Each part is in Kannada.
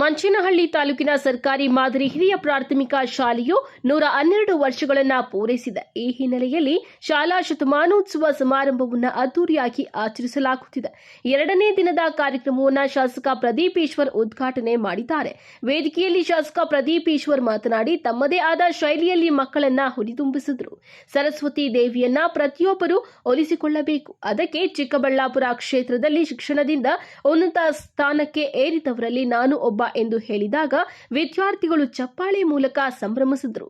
ಮಂಚೇನಹಳ್ಳಿ ತಾಲೂಕಿನ ಸರ್ಕಾರಿ ಮಾದರಿ ಹಿರಿಯ ಪ್ರಾಥಮಿಕ ಶಾಲೆಯು 112 ವರ್ಷಗಳನ್ನು ಪೂರೈಸಿದೆ. ಈ ಹಿನ್ನೆಲೆಯಲ್ಲಿ ಶಾಲಾ ಶತಮಾನೋತ್ಸವ ಸಮಾರಂಭವನ್ನು ಅದ್ದೂರಿಯಾಗಿ ಆಚರಿಸಲಾಗುತ್ತಿದೆ. ಎರಡನೇ ದಿನದ ಕಾರ್ಯಕ್ರಮವನ್ನು ಶಾಸಕ ಪ್ರದೀಪ್ ಈಶ್ವರ್ ಉದ್ಘಾಟನೆ ಮಾಡಿದ್ದಾರೆ. ವೇದಿಕೆಯಲ್ಲಿ ಶಾಸಕ ಪ್ರದೀಪ್ ಈಶ್ವರ್ ಮಾತನಾಡಿ ತಮ್ಮದೇ ಆದ ಶೈಲಿಯಲ್ಲಿ ಮಕ್ಕಳನ್ನ ಹುರಿದುಂಬಿಸಿದರು. ಸರಸ್ವತಿ ದೇವಿಯನ್ನ ಪ್ರತಿಯೊಬ್ಬರು ಒಲಿಸಿಕೊಳ್ಳಬೇಕು. ಅದಕ್ಕೆ ಚಿಕ್ಕಬಳ್ಳಾಪುರ ಕ್ಷೇತ್ರದಲ್ಲಿ ಶಿಕ್ಷಣದಿಂದ ಉನ್ನತ ಸ್ಥಾನಕ್ಕೆ ಏರಿದವರಲ್ಲಿ ನಾನು ಒಬ್ಬ ಎಂದು ಹೇಳಿದಾಗ ವಿದ್ಯಾರ್ಥಿಗಳು ಚಪ್ಪಾಳೆ ಮೂಲಕ ಸಂಭ್ರಮಿಸಿದರು.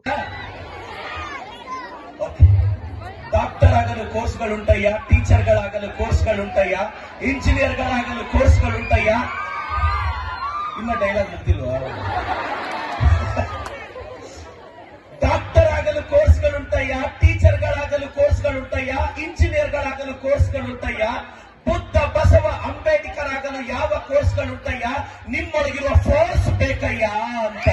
ಡಾಕ್ಟರ್ ಆಗಲು ಕೋರ್ಸ್ಗಳುಂಟಯ್ಯ, ಟೀಚರ್ಗಳಾಗಲು ಕೋರ್ಸ್ಗಳುಂಟಯ್ಯ, ಇಂಜಿನಿಯರ್ಗಳಾಗಲು ಕೋರ್ಸ್ಗಳುಂಟಯ್ಯ. ಇನ್ನ ಡೈಲಾಗ್ ಗೊತ್ತಿಲ್ವಾ? ಡಾಕ್ಟರ್ ಆಗಲು ಕೋರ್ಸ್ಗಳುಂಟಯ್ಯ, ಟೀಚರ್ಗಳಾಗಲು ಕೋರ್ಸ್ಗಳುಂಟಯ್ಯ, ಇಂಜಿನಿಯರ್ಗಳಾಗಲು ಕೋರ್ಸ್ಗಳುಂಟಯ್ಯ, ಬುದ್ಧ ಬಸವ ಅಂಬೇಡ್ಕರ್ ಆಗಲು ಯಾವ ಕೋರ್ಸ್ಗಳುಂಟಯ್ಯ, ನಿಮ್ಮೊಳಗಿರುವ ಫೋರ್ಸ್ ಬೇಕಯ್ಯ ಅಂತ.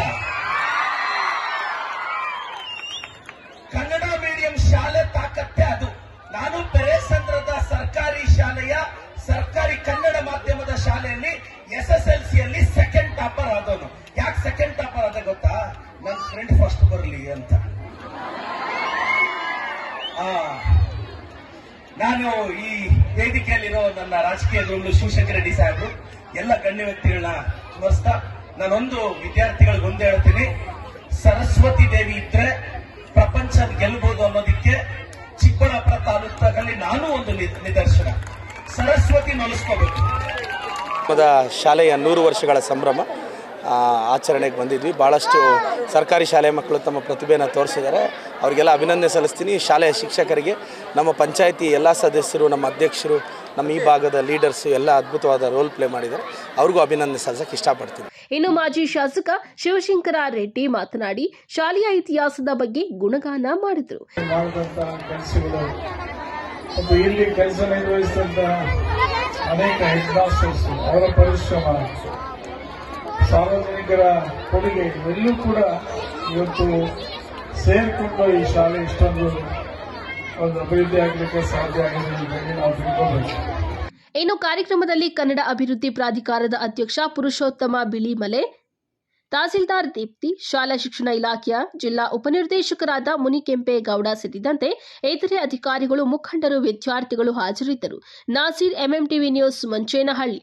ಕನ್ನಡ ಮೀಡಿಯಂ ಶಾಲೆ ತಾಕತ್ತೆ ಅದು. ನಾನು ಪೆರೇಸಂದ್ರದ ಸರ್ಕಾರಿ ಶಾಲೆಯ ಸರ್ಕಾರಿ ಕನ್ನಡ ಮಾಧ್ಯಮದ ಶಾಲೆಯಲ್ಲಿ SSLCಯಲ್ಲಿ ಸೆಕೆಂಡ್ ಟಾಪರ್ ಆದವನು. ಯಾಕೆ ಸೆಕೆಂಡ್ ಟಾಪರ್ ಆದ ಗೊತ್ತಾ? ನನ್ನ ಫ್ರೆಂಡ್ ಫಸ್ಟ್ ಬರಲಿ ಅಂತ. ನಾನು ಈ ವೇದಿಕೆಯಲ್ಲಿರೋ ನನ್ನ ರಾಜಕೀಯ ಗುರುಗಳು ಶಿವಶಂಕರ ರೆಡ್ಡಿ ಸಾಹೇಬರು, ಎಲ್ಲ ಗಣ್ಯ ವ್ಯಕ್ತಿಗಳನ್ನ ಸ್ಮರಿಸ್ತಾ ನಾನೊಂದು ವಿದ್ಯಾರ್ಥಿಗಳಿಗೆ ಒಂದೇ ಹೇಳ್ತೀನಿ, ಸರಸ್ವತಿ ದೇವಿ ಇದ್ರೆ ಪ್ರಪಂಚ ಗೆಲ್ಲಬಹುದು ಅನ್ನೋದಕ್ಕೆ ಚಿಕ್ಕಬಳ್ಳಾಪುರ ತಾಲೂಕಲ್ಲಿ ನಾನು ಒಂದು ನಿದರ್ಶನ. ಸರಸ್ವತಿ ನಲಿಸ್ಕೋಬೇಕು. ಶಾಲೆಯ 100 ವರ್ಷಗಳ ಸಂಭ್ರಮ ಆಚರಣೆಗೆ ಬಂದಿದ್ವಿ. ಭಾಳಷ್ಟು ಸರ್ಕಾರಿ ಶಾಲೆ ಮಕ್ಕಳು ತಮ್ಮ ಪ್ರತಿಭೆಯನ್ನು ತೋರಿಸಿದ್ದಾರೆ. ಅವರಿಗೆಲ್ಲ ಅಭಿನಂದನೆ ಸಲ್ಲಿಸ್ತೀನಿ. ಶಾಲೆಯ ಶಿಕ್ಷಕರಿಗೆ, ನಮ್ಮ ಪಂಚಾಯಿತಿ ಎಲ್ಲ ಸದಸ್ಯರು, ನಮ್ಮ ಅಧ್ಯಕ್ಷರು, ನಮ್ಮ ಈ ಭಾಗದ ಲೀಡರ್ಸು ಎಲ್ಲ ಅದ್ಭುತವಾದ ರೋಲ್ ಪ್ಲೇ ಮಾಡಿದ್ದಾರೆ. ಅವ್ರಿಗೂ ಅಭಿನಂದನೆ ಸಲ್ಲಿಸಕ್ಕೆ ಇಷ್ಟಪಡ್ತೀನಿ. ಇನ್ನು ಮಾಜಿ ಶಾಸಕ ಶಿವಶಂಕರ ರೆಡ್ಡಿ ಮಾತನಾಡಿ ಶಾಲೆಯ ಇತಿಹಾಸದ ಬಗ್ಗೆ ಗುಣಗಾನ ಮಾಡಿದರು. ಇಲ್ಲಿ ಕೆಲಸ ನಿರ್ವಹಿಸಿದಂತ ಅನೇಕ ಹೆಡ್ ಮಾಸ್ಟರ್ಸ್ ಅವರ ಪರಿಶ್ರಮ, ಸಾರ್ವಜನಿಕರ ಕೊಡುಗೆ ಎಲ್ಲೂ ಕೂಡ ಇವತ್ತು ಸೇರಿಕೊಂಡು ಈ ಶಾಲೆ ಇಷ್ಟೊಂದು ಒಂದು ಅಭಿವೃದ್ಧಿ ಆಗಲಿಕ್ಕೆ ಸಾಧ್ಯ ಆಗಿದೆ. ನಾವು ತಿಳ್ಕೋಬೇಕು. ಇನ್ನು ಕಾರ್ಯಕ್ರಮದಲ್ಲಿ ಕನ್ನಡ ಅಭಿವೃದ್ಧಿ ಪ್ರಾಧಿಕಾರದ ಅಧ್ಯಕ್ಷ ಪುರುಷೋತ್ತಮ ಬಿಳಿಮಲೆ, ತಹಸೀಲ್ದಾರ್ ದೀಪ್ತಿ, ಶಾಲಾ ಶಿಕ್ಷಣ ಇಲಾಖೆಯ ಜಿಲ್ಲಾ ಉಪನಿರ್ದೇಶಕರಾದ ಮುನಿಕೆಂಪೇಗೌಡ ಸೇರಿದಂತೆ ಇತರೆ ಅಧಿಕಾರಿಗಳು, ಮುಖಂಡರು, ವಿದ್ಯಾರ್ಥಿಗಳು ಹಾಜರಿದ್ದರು. Nasir, MMTV news, Manchenahalli.